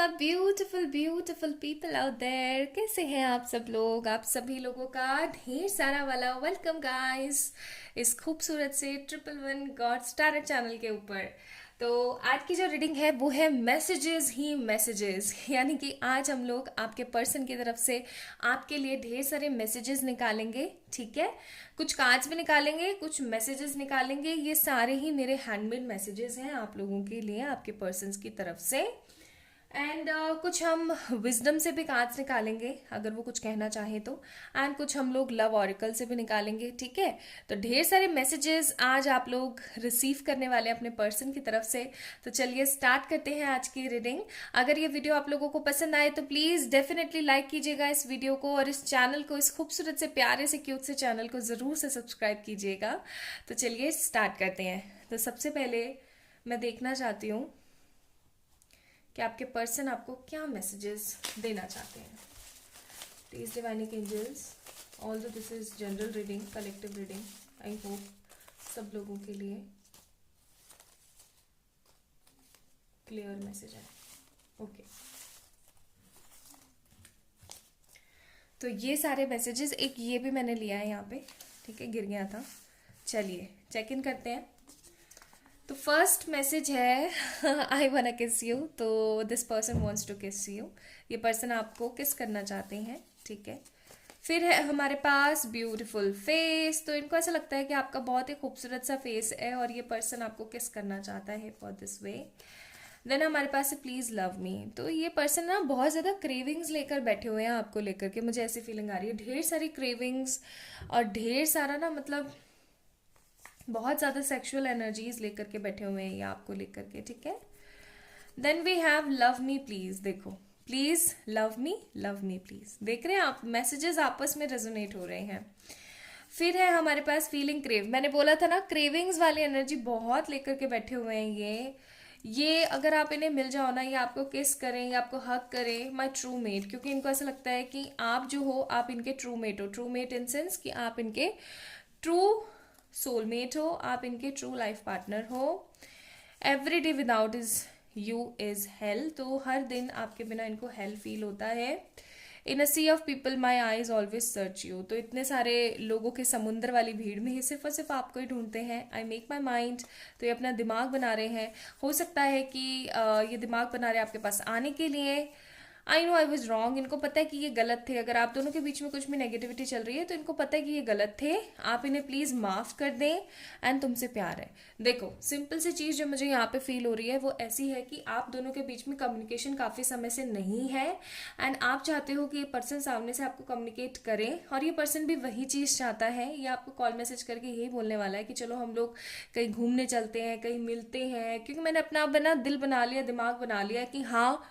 My beautiful beautiful people out there. कैसे हैं आप सब लोग? आप सभी लोगों का ढेर सारा वाला वेलकम गाइस इस खूबसूरत से 111 गॉड स्टार चैनल के ऊपर। तो आज की जो रीडिंग है वो है मैसेजेस ही मैसेजेस, यानी कि आज हम लोग आपके पर्सन की तरफ से आपके लिए ढेर सारे मैसेजेस निकालेंगे। ठीक है, कुछ कार्ड्स भी निकालेंगे, कुछ मैसेजेस निकालेंगे। ये सारे ही मेरे हैंडमेड मैसेजेस हैं आप लोगों के लिए, आपके पर्सन्स की तरफ से। एंड कुछ हम विजडम से भी कार्ड्स निकालेंगे अगर वो कुछ कहना चाहे तो। एंड कुछ हम लोग लव ऑरिकल से भी निकालेंगे। ठीक है, तो ढेर सारे मैसेजेस आज आप लोग रिसीव करने वाले हैं अपने पर्सन की तरफ से। तो चलिए स्टार्ट करते हैं आज की रीडिंग। अगर ये वीडियो आप लोगों को पसंद आए तो प्लीज़ डेफिनेटली लाइक कीजिएगा इस वीडियो को, और इस चैनल को, इस खूबसूरत से प्यारे से क्यूट से चैनल को ज़रूर से सब्सक्राइब कीजिएगा। तो चलिए स्टार्ट करते हैं। तो सबसे पहले मैं देखना चाहती हूँ कि आपके पर्सन आपको क्या मैसेजेस देना चाहते हैं। Please divining angels, although this is general reading, collective reading, I hope सब लोगों के लिए क्लियर मैसेज है। ओके, तो ये सारे मैसेजेस, एक ये भी मैंने लिया है यहाँ पे, ठीक है, गिर गया था। चलिए चेक इन करते हैं। तो फर्स्ट मैसेज है आई वाना किस यू। तो दिस पर्सन वांट्स टू किस यू। ये पर्सन आपको किस करना चाहते हैं। ठीक है, फिर है हमारे पास ब्यूटीफुल फेस। तो इनको ऐसा लगता है कि आपका बहुत ही खूबसूरत सा फेस है और ये पर्सन आपको किस करना चाहता है फॉर दिस वे। देन हमारे पास है प्लीज लव मी। तो ये पर्सन ना बहुत ज़्यादा क्रेविंग्स लेकर बैठे हुए हैं आपको लेकर के, मुझे ऐसी फीलिंग आ रही है। ढेर सारी क्रेविंग्स और ढेर सारा ना, मतलब बहुत ज़्यादा सेक्सुअल एनर्जीज लेकर के बैठे हुए हैं ये आपको लेकर के। ठीक है, then we have love me please. देखो, प्लीज लव मी प्लीज, देख रहे हैं आप, मैसेजेस आपस में रेजोनेट हो रहे हैं। फिर है हमारे पास फीलिंग क्रेव। मैंने बोला था ना, क्रेविंग्स वाली एनर्जी बहुत लेकर के बैठे हुए हैं ये अगर आप इन्हें मिल जाओ ना, ये आपको किस करें, ये आपको हक करें, माई ट्रू मेट, क्योंकि इनको ऐसा लगता है कि आप जो हो, आप इनके ट्रू मेट हो। ट्रू मेट इन सेंस कि आप इनके ट्रू सोलमेट हो, आप इनके ट्रू लाइफ पार्टनर हो। Every day without is you is hello. तो हर दिन आपके बिना इनको हेल फील होता है। In a sea of people my eyes always search you. तो इतने सारे लोगों के समुद्र वाली भीड़ में ही सिर्फ और सिर्फ आपको ही ढूंढते हैं। I make my mind. तो ये अपना दिमाग बना रहे हैं। हो सकता है कि ये दिमाग बना रहे हैं आपके पास आने के लिए। I know I was wrong. इनको पता है कि ये गलत थे। अगर आप दोनों के बीच में कुछ भी नेगेटिविटी चल रही है तो इनको पता है कि ये गलत थे। आप इन्हें प्लीज माफ कर दें एंड तुमसे प्यार है। देखो, सिंपल सी चीज जो मुझे यहाँ पे फील हो रही है वो ऐसी है कि आप दोनों के बीच में कम्युनिकेशन काफी समय से नहीं है एंड आप चाहते हो कि ये पर्सन सामने से आपको कम्युनिकेट करे, और ये पर्सन भी वही चीज चाहता है। ये आपको कॉल मैसेज करके यही बोलने वाला है कि चलो हम लोग कहीं घूमने चलते हैं, कहीं मिलते हैं, क्योंकि मैंने अपना बना दिल बना लिया, दिमाग बना लिया कि हाँ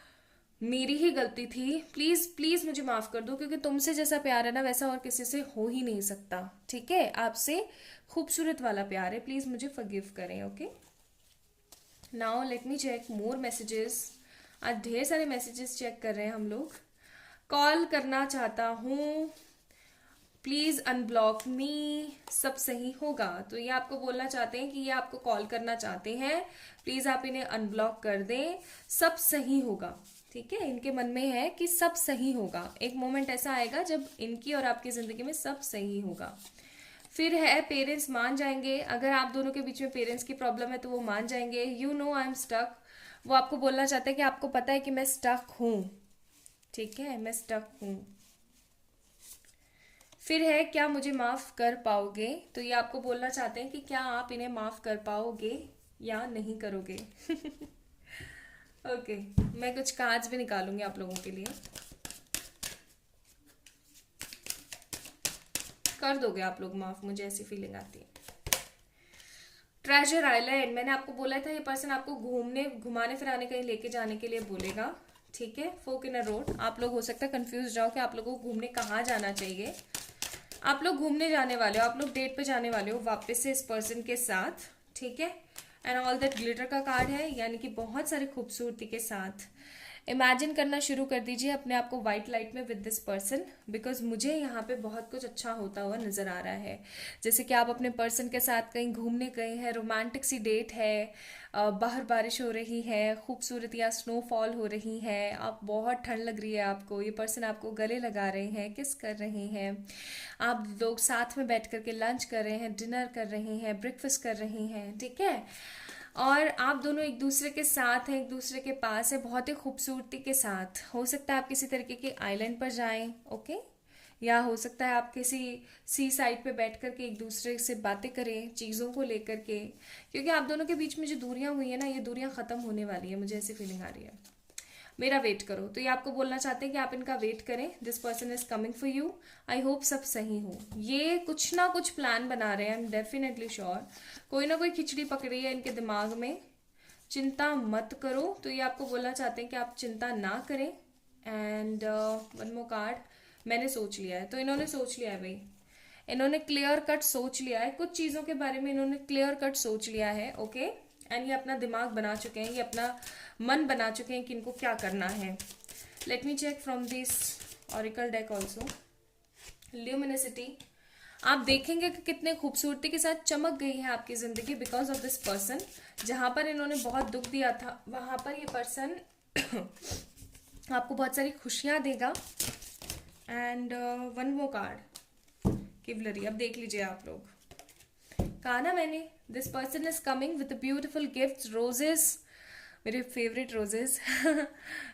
मेरी ही गलती थी, प्लीज प्लीज मुझे माफ कर दो, क्योंकि तुमसे जैसा प्यार है ना वैसा और किसी से हो ही नहीं सकता। ठीक है, आपसे खूबसूरत वाला प्यार है, प्लीज मुझे फॉरगिव करें। Okay, now let me check more messages. आज ढेर सारे मैसेजेस चेक कर रहे हैं हम लोग। कॉल करना चाहता हूँ, प्लीज अनब्लॉक मी, सब सही होगा। तो ये आपको बोलना चाहते हैं कि ये आपको कॉल करना चाहते हैं, प्लीज आप इन्हें अनब्लॉक कर दें, सब सही होगा। ठीक है, इनके मन में है कि सब सही होगा। एक मोमेंट ऐसा आएगा जब इनकी और आपकी जिंदगी में सब सही होगा। फिर है पेरेंट्स मान जाएंगे। अगर आप दोनों के बीच में पेरेंट्स की प्रॉब्लम है तो वो मान जाएंगे। You know I am stuck. वो आपको बोलना चाहते हैं कि आपको पता है कि मैं स्टक हूं। ठीक है, मैं स्टक हूं। फिर है क्या मुझे माफ कर पाओगे। तो ये आपको बोलना चाहते हैं कि क्या आप इन्हें माफ कर पाओगे या नहीं करोगे। ओके, मैं कुछ कार्ड्स भी निकालूंगी आप लोगों के लिए। कर दोगे आप लोग माफ, मुझे ऐसी फीलिंग आती है। ट्रेजर आइलैंड, मैंने आपको बोला था ये पर्सन आपको घुमाने फिराने कहीं लेके जाने के लिए बोलेगा। ठीक है, फोक इन अ रोड। आप लोग हो सकता है कंफ्यूज जाओ कि आप लोगों को घूमने कहाँ जाना चाहिए। आप लोग घूमने जाने वाले हो, आप लोग डेट पे जाने वाले हो वापस से इस पर्सन के साथ। ठीक है, एंड ऑल दैट ग्लिटर का कार्ड है, यानी कि बहुत सारी खूबसूरती के साथ। इमेजिन करना शुरू कर दीजिए अपने आप को वाइट लाइट में विद दिस पर्सन, बिकॉज मुझे यहाँ पे बहुत कुछ अच्छा होता हुआ नजर आ रहा है। जैसे कि आप अपने पर्सन के साथ कहीं घूमने गए हैं, रोमांटिक सी डेट है, बाहर बारिश हो रही है, खूबसूरत या स्नोफॉल हो रही है, आप बहुत ठंड लग रही है आपको, ये पर्सन आपको गले लगा रहे हैं, किस कर रहे हैं, आप लोग साथ में बैठ करके लंच कर रहे हैं, डिनर कर रहे हैं, ब्रेकफास्ट कर रहे हैं, ठीक है। और आप दोनों एक दूसरे के साथ हैं, एक दूसरे के पास है, बहुत ही खूबसूरती के साथ। हो सकता है आप किसी तरीके के आइलैंड पर जाएं, ओके, या हो सकता है आप किसी सी साइड पे बैठ करके एक दूसरे से बातें करें चीज़ों को लेकर के, क्योंकि आप दोनों के बीच में जो दूरियां हुई है ना, ये दूरियां ख़त्म होने वाली है, मुझे ऐसी फीलिंग आ रही है। मेरा वेट करो, तो ये आपको बोलना चाहते हैं कि आप इनका वेट करें, this person is coming for you. I hope सब सही हो, ये कुछ ना कुछ प्लान बना रहे हैं, आई एम डेफिनेटली श्योर। कोई ना कोई खिचड़ी पकड़ी है इनके दिमाग में, चिंता मत करो। तो ये आपको बोलना चाहते हैं कि आप चिंता ना करें। एंड वन मोर कार्ड, मैंने सोच लिया है, तो इन्होंने सोच लिया है भाई, इन्होंने क्लियर कट सोच लिया है, कुछ चीज़ों के बारे में इन्होंने क्लियर कट सोच लिया है, ओके। एंड ये अपना दिमाग बना चुके हैं, ये अपना मन बना चुके हैं कि इनको क्या करना है। Let me check from this oracle deck also. Luminosity, आप देखेंगे कि कितने खूबसूरती के साथ चमक गई है आपकी जिंदगी बिकॉज ऑफ दिस पर्सन। जहां पर इन्होंने बहुत दुख दिया था, वहां पर ये पर्सन आपको बहुत सारी खुशियां देगा। एंड वन मोर कार्ड, किवलरी। अब देख लीजिए आप लोग, कहा ना मैंने, this person is coming with beautiful gifts, roses, मेरे favourite roses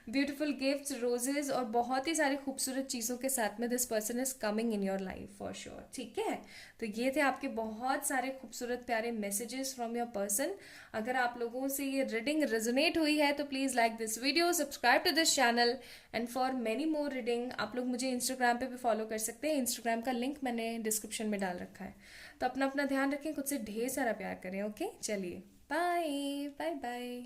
beautiful gifts, roses और बहुत ही सारी खूबसूरत चीज़ों के साथ में this person is coming in your life for sure, ठीक है। तो ये थे आपके बहुत सारे खूबसूरत प्यारे मैसेजेस फ्रॉम योर पर्सन। अगर आप लोगों से ये रीडिंग रेजोनेट हुई है तो please like this video, subscribe to this channel, and for many more reading आप लोग मुझे इंस्टाग्राम पे भी फॉलो कर सकते हैं। इंस्टाग्राम का लिंक मैंने डिस्क्रिप्शन में डाल रखा है। तो अपना अपना ध्यान रखें, खुद से ढेर सारा प्यार करें, ओके। चलिए, बाय बाय बाय।